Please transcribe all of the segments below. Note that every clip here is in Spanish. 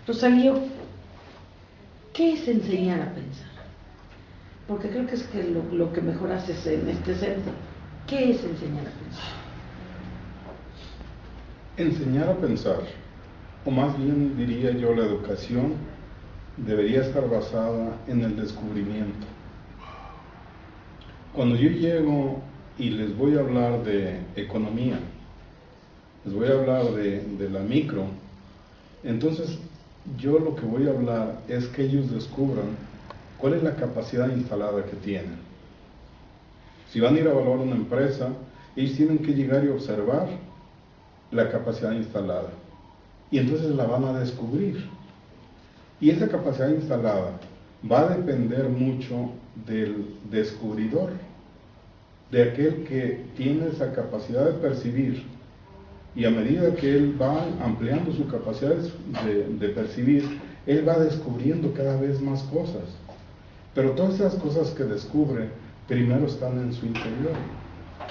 Rosalío, ¿qué es enseñar a pensar? Porque creo que es que lo que mejor haces en este centro. ¿Qué es enseñar a pensar? Enseñar a pensar, o más bien diría yo, la educación debería estar basada en el descubrimiento. Cuando yo llego y les voy a hablar de economía, les voy a hablar de la micro, entonces yo lo que voy a hablar es que ellos descubran cuál es la capacidad instalada que tienen. Si van a ir a evaluar una empresa, ellos tienen que llegar y observar la capacidad instalada. Y entonces la van a descubrir. Y esa capacidad instalada va a depender mucho del descubridor, de aquel que tiene esa capacidad de percibir. Y a medida que él va ampliando su capacidad de percibir, él va descubriendo cada vez más cosas. Pero todas esas cosas que descubre, primero están en su interior.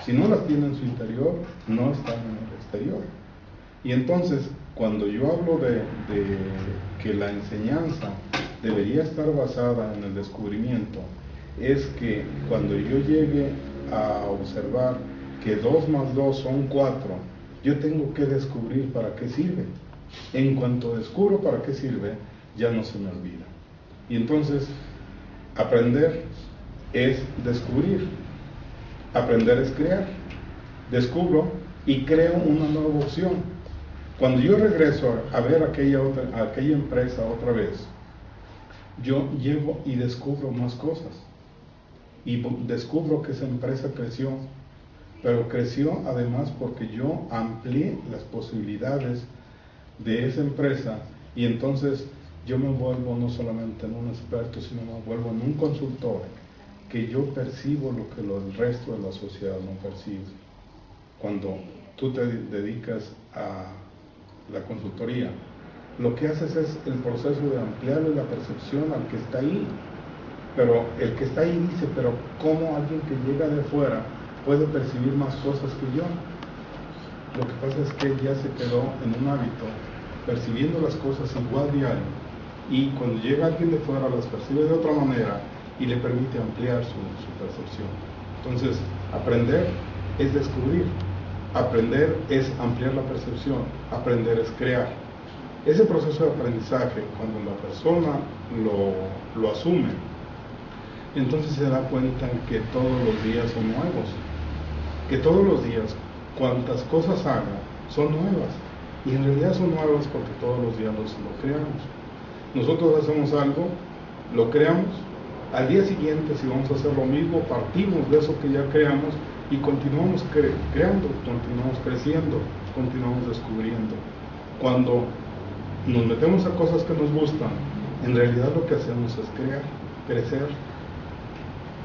Si no las tiene en su interior, no están en el exterior. Y entonces, cuando yo hablo de que la enseñanza debería estar basada en el descubrimiento, es que cuando yo llegue a observar que 2 más 2 son 4, yo tengo que descubrir para qué sirve. En cuanto descubro para qué sirve, ya no se me olvida. Y entonces, aprender es descubrir. Aprender es crear. Descubro y creo una nueva opción. Cuando yo regreso a ver aquella empresa otra vez, yo llego y descubro más cosas. Y descubro que esa empresa creció, pero creció además porque yo amplié las posibilidades de esa empresa, y entonces yo me vuelvo no solamente en un experto, sino me vuelvo en un consultor, que yo percibo lo que el resto de la sociedad no percibe. Cuando tú te dedicas a la consultoría, lo que haces es el proceso de ampliarle la percepción al que está ahí. Pero el que está ahí dice, pero ¿cómo alguien que llega de fuera puede percibir más cosas que yo? Lo que pasa es que él ya se quedó en un hábito, percibiendo las cosas igual diario, y cuando llega alguien de fuera las percibe de otra manera y le permite ampliar su percepción. Entonces, aprender es descubrir, aprender es ampliar la percepción, aprender es crear. Ese proceso de aprendizaje, cuando la persona lo asume, entonces se da cuenta que todos los días son nuevos, que todos los días, cuantas cosas haga, son nuevas, y en realidad son nuevas porque todos los días lo creamos. Nosotros hacemos algo, lo creamos, al día siguiente, si vamos a hacer lo mismo, partimos de eso que ya creamos y continuamos creando, continuamos creciendo, continuamos descubriendo. Cuando nos metemos a cosas que nos gustan, en realidad lo que hacemos es crear, crecer,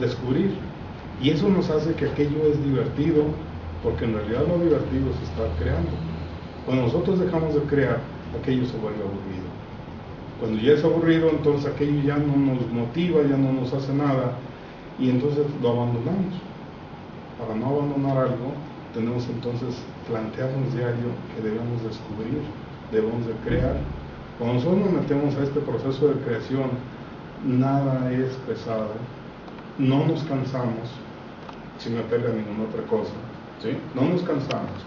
descubrir, y eso nos hace que aquello es divertido, porque en realidad lo divertido es estar creando. Cuando nosotros dejamos de crear, aquello se vuelve aburrido. Cuando ya es aburrido, entonces aquello ya no nos motiva, ya no nos hace nada, y entonces lo abandonamos. Para no abandonar algo, tenemos entonces plantearnos diario que debemos descubrir, debemos de crear. Cuando nosotros nos metemos a este proceso de creación, nada es pesado, no nos cansamos, sin meterle a ninguna otra cosa, ¿sí? No nos cansamos,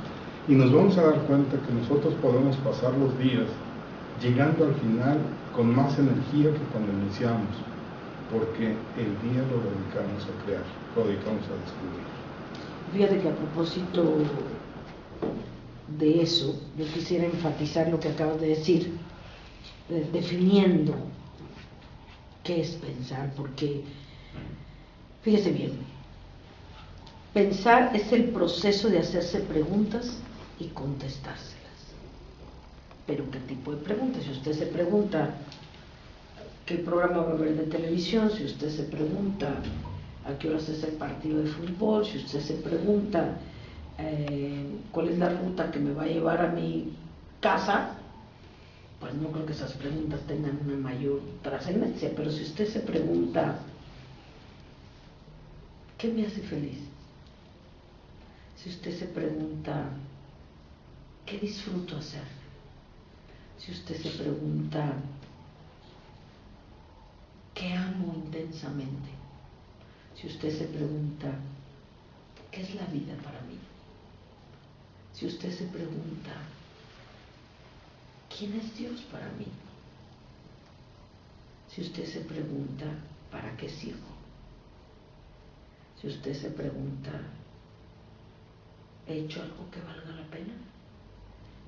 y nos vamos a dar cuenta que nosotros podemos pasar los días llegando al final con más energía que cuando iniciamos, porque el día lo dedicamos a crear, lo dedicamos a descubrir. Fíjate que a propósito de eso, yo quisiera enfatizar lo que acabas de decir, definiendo qué es pensar, porque fíjese bien, pensar es el proceso de hacerse preguntas y contestárselas. Pero ¿qué tipo de preguntas? Si usted se pregunta qué programa va a ver de televisión, si usted se pregunta a qué horas es el partido de fútbol, si usted se pregunta cuál es la ruta que me va a llevar a mi casa, pues no creo que esas preguntas tengan una mayor trascendencia. Pero si usted se pregunta ¿qué me hace feliz? Si usted se pregunta ¿qué disfruto hacer? si usted se pregunta, ¿qué amo intensamente? Si usted se pregunta, ¿qué es la vida para mí? Si usted se pregunta, ¿quién es Dios para mí? Si usted se pregunta, ¿para qué sirvo? Si usted se pregunta, ¿he hecho algo que valga la pena?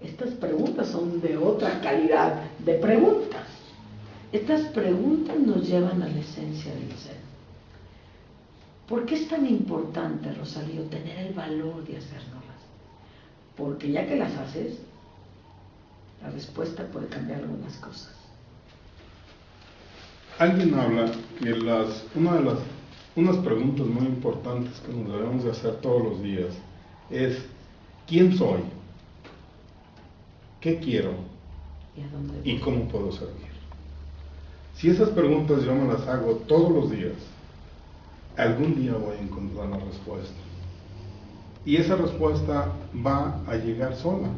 Estas preguntas son de otra calidad de preguntas. Estas preguntas nos llevan a la esencia del ser. ¿Por qué es tan importante, Rosario, tener el valor de hacérnoslas? Porque ya que las haces, la respuesta puede cambiar algunas cosas. Alguien habla que unas preguntas muy importantes que nos debemos de hacer todos los días es: ¿quién soy? ¿Qué quiero? ¿Y cómo puedo servir? Si esas preguntas yo me las hago todos los días, algún día voy a encontrar la respuesta. Y esa respuesta va a llegar sola.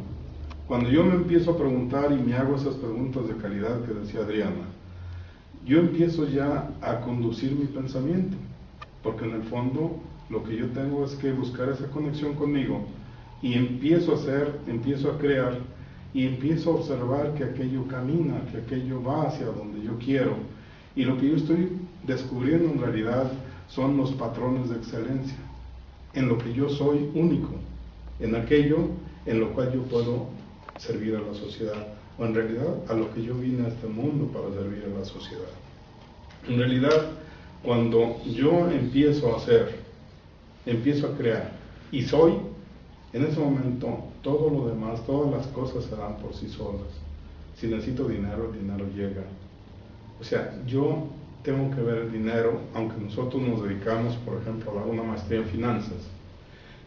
Cuando yo me empiezo a preguntar y me hago esas preguntas de calidad que decía Adriana, yo empiezo ya a conducir mi pensamiento, porque en el fondo lo que yo tengo es que buscar esa conexión conmigo y empiezo a hacer, empiezo a crear y empiezo a observar que aquello camina, que aquello va hacia donde yo quiero, y lo que yo estoy descubriendo en realidad son los patrones de excelencia, en lo que yo soy único, en aquello en lo cual yo puedo servir a la sociedad, o en realidad a lo que yo vine a este mundo para servir a la sociedad. En realidad, cuando yo empiezo a hacer, empiezo a crear y soy, en ese momento todo lo demás, todas las cosas se dan por sí solas. Si necesito dinero, el dinero llega. O sea, yo tengo que ver el dinero, aunque nosotros nos dedicamos, por ejemplo, a dar una maestría en finanzas,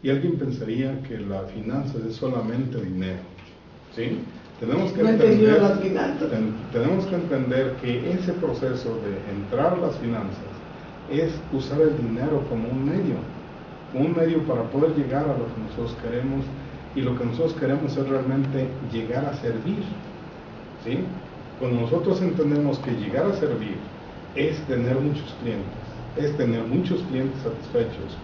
y alguien pensaría que la finanza es solamente dinero, ¿sí? Tenemos que entender que ese proceso de entrar a las finanzas es usar el dinero como un medio para poder llegar a lo que nosotros queremos, y lo que nosotros queremos es realmente llegar a servir, ¿sí? Cuando nosotros entendemos que llegar a servir es tener muchos clientes satisfechos,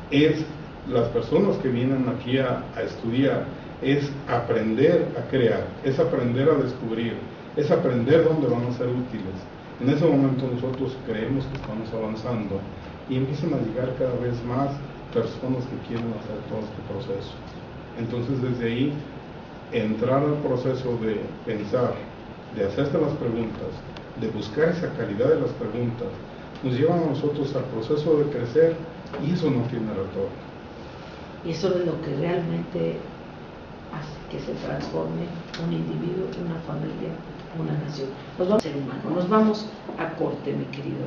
es las personas que vienen aquí a estudiar, es aprender a crear, es aprender a descubrir, es aprender dónde van a ser útiles. En ese momento nosotros creemos que estamos avanzando y empiezan a llegar cada vez más personas que quieren hacer todo este proceso. Entonces, desde ahí, entrar al proceso de pensar, de hacerse las preguntas, de buscar esa calidad de las preguntas, nos lleva a nosotros al proceso de crecer, y eso no tiene retorno. Y eso es lo que realmente hace que se transforme un individuo, una familia, una nación. Nos vamos a ser humanos, nos vamos a corte, mi querido